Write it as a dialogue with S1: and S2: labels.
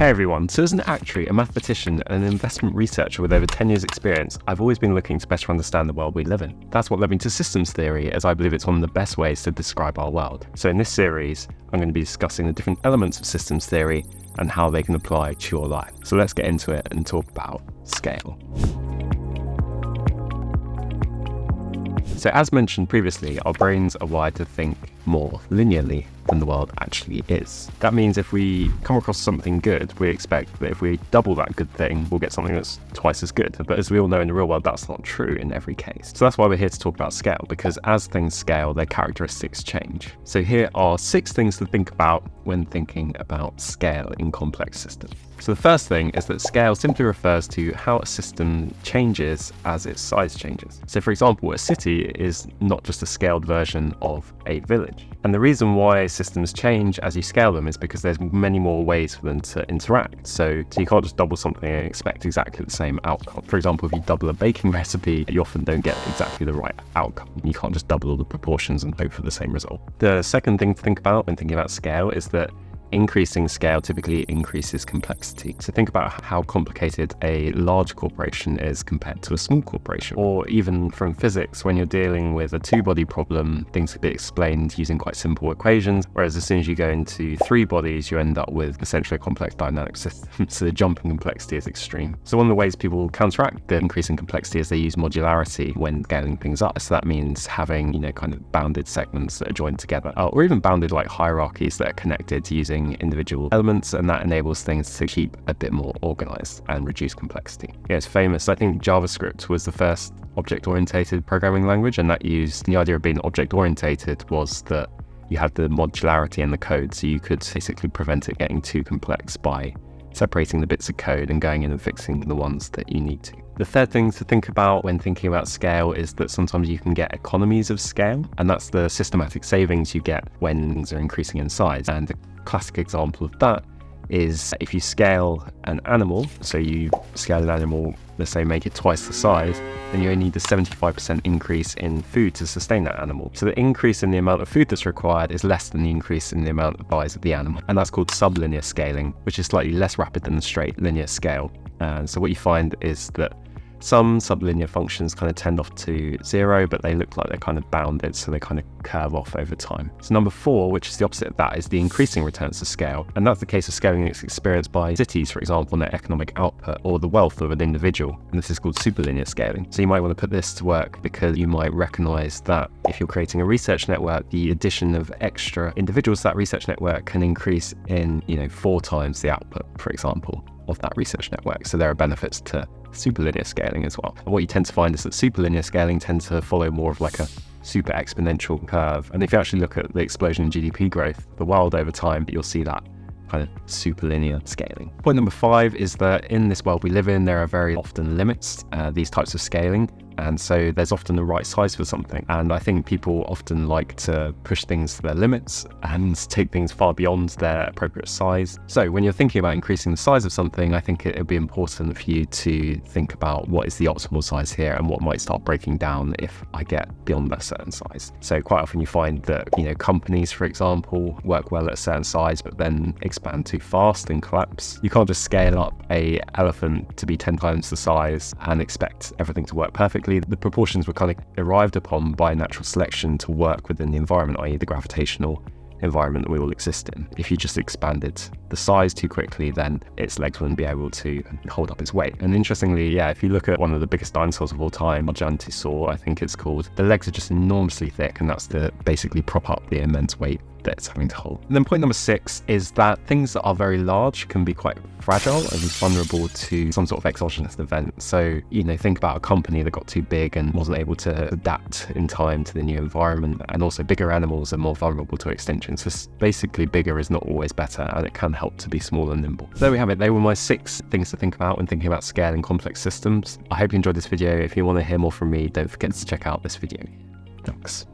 S1: Hey everyone, so as an actuary, a mathematician and an investment researcher with over 10 years experience, I've always been looking to better understand the world we live in. That's what led me to systems theory, as I believe it's one of the best ways to describe our world. So in this series, I'm going to be discussing the different elements of systems theory and how they can apply to your life. So let's get into it and talk about scale. So as mentioned previously, our brains are wired to think more linearly than the world actually is. That means if we come across something good, we expect that if we double that good thing, we'll get something that's twice as good. But as we all know in the real world, that's not true in every case. So that's why we're here to talk about scale, because as things scale, their characteristics change. So here are 6 things to think about when thinking about scale in complex systems. So the first thing is that scale simply refers to how a system changes as its size changes. So for example, a city is not just a scaled version of a village. And the reason why systems change as you scale them is because there's many more ways for them to interact. So you can't just double something and expect exactly the same outcome. For example, if you double a baking recipe, you often don't get exactly the right outcome. You can't just double all the proportions and hope for the same result. The second thing to think about when thinking about scale is that increasing scale typically increases complexity. So think about how complicated a large corporation is compared to a small corporation. Or even from physics, when you're dealing with a two-body problem, things can be explained using quite simple equations, whereas as soon as you go into 3 bodies, you end up with essentially a complex dynamic system. So the jump in complexity is extreme. So one of the ways people counteract the increase in complexity is they use modularity when scaling things up. So that means having, kind of bounded segments that are joined together, or even bounded like hierarchies that are connected using individual elements, and that enables things to keep a bit more organized and reduce complexity. Yeah, it's famous. I think JavaScript was the first object-oriented programming language, and that used the idea of being object-oriented was that you had the modularity in the code, so you could basically prevent it getting too complex by separating the bits of code and going in and fixing the ones that you need to. The third thing to think about when thinking about scale is that sometimes you can get economies of scale, and that's the systematic savings you get when things are increasing in size. And a classic example of that is if you scale an animal, so you scale an animal, let's say make it twice the size, then you only need a 75% increase in food to sustain that animal. So the increase in the amount of food that's required is less than the increase in the amount of size of the animal. And that's called sublinear scaling, which is slightly less rapid than the straight linear scale. And so what you find is that some sublinear functions kind of tend off to 0, but they look like they're kind of bounded, so they kind of curve off over time. So number 4, which is the opposite of that, is the increasing returns to scale. And that's the case of scaling that's experienced by cities, for example, and their economic output, or the wealth of an individual. And this is called superlinear scaling. So you might want to put this to work because you might recognize that if you're creating a research network, the addition of extra individuals to that research network can increase in, 4 times the output, for example, of that research network. So there are benefits to superlinear scaling as well. And what you tend to find is that superlinear scaling tends to follow more of like a super exponential curve. And if you actually look at the explosion in GDP growth, the world over time, you'll see that kind of superlinear scaling. Point number 5 is that in this world we live in, there are very often limits, these types of scaling. And so there's often the right size for something. And I think people often like to push things to their limits and take things far beyond their appropriate size. So when you're thinking about increasing the size of something, I think it would be important for you to think about what is the optimal size here and what might start breaking down if I get beyond a certain size. So quite often you find that, companies, for example, work well at a certain size, but then expand too fast and collapse. You can't just scale up an elephant to be 10 times the size and expect everything to work perfectly. The proportions were kind of arrived upon by natural selection to work within the environment, i.e. the gravitational environment that we all exist in. If you just expanded the size too quickly, then its legs wouldn't be able to hold up its weight. And interestingly, if you look at one of the biggest dinosaurs of all time, Gigantosaur, I think it's called, the legs are just enormously thick, and that's to basically prop up the immense weight that it's having to hold. And then point number 6 is that things that are very large can be quite fragile and vulnerable to some sort of exogenous event. So, think about a company that got too big and wasn't able to adapt in time to the new environment. And also bigger animals are more vulnerable to extinction. So basically bigger is not always better, and it can help to be small and nimble. There we have it. They were my 6 things to think about when thinking about scaling complex systems. I hope you enjoyed this video. If you want to hear more from me, don't forget to check out this video. Thanks.